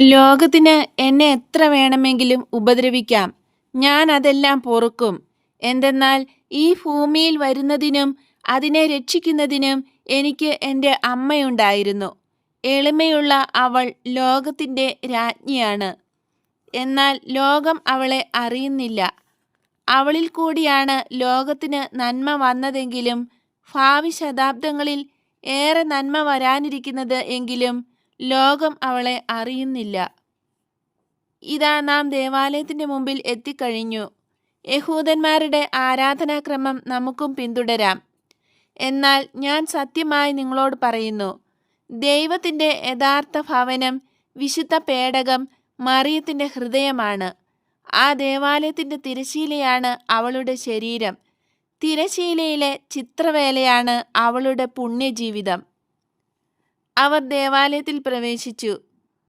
ലോകത്തിന് എന്നെ എത്ര വേണമെങ്കിലും ഉപദ്രവിക്കാം. ഞാൻ അതെല്ലാം പൊറുക്കും. എന്തെന്നാൽ ഈ ഭൂമിയിൽ വരുന്നതിനും അതിനെ രക്ഷിക്കുന്നതിനും എനിക്ക് എൻ്റെ അമ്മയുണ്ടായിരുന്നു. എളിമയുള്ള അവൾ ലോകത്തിൻ്റെ രാജ്ഞിയാണ്. എന്നാൽ ലോകം അവളെ അറിയുന്നില്ല. അവളിൽ കൂടിയാണ് ലോകത്തിന് നന്മ വന്നതെങ്കിലും ഭാവി ശതാബ്ദങ്ങളിൽ ഏറെ നന്മ വരാനിരിക്കുന്നത് എങ്കിലും ലോകം അവളെ അറിയുന്നില്ല. ഇതാ നാം ദേവാലയത്തിൻ്റെ മുമ്പിൽ എത്തിക്കഴിഞ്ഞു. യഹൂദന്മാരുടെ ആരാധനാക്രമം നമുക്കും പിന്തുടരാം. എന്നാൽ ഞാൻ സത്യമായി നിങ്ങളോട് പറയുന്നു, ദൈവത്തിൻ്റെ യഥാർത്ഥ ഭവനം വിശുദ്ധ പേടകം മറിയത്തിൻ്റെ ഹൃദയമാണ്. ആ ദേവാലയത്തിൻ്റെ തിരശ്ശീലയാണ് അവളുടെ ശരീരം. തിരശ്ശീലയിലെ ചിത്രവേലയാണ് അവളുടെ പുണ്യജീവിതം. അവർ ദേവാലയത്തിൽ പ്രവേശിച്ചു.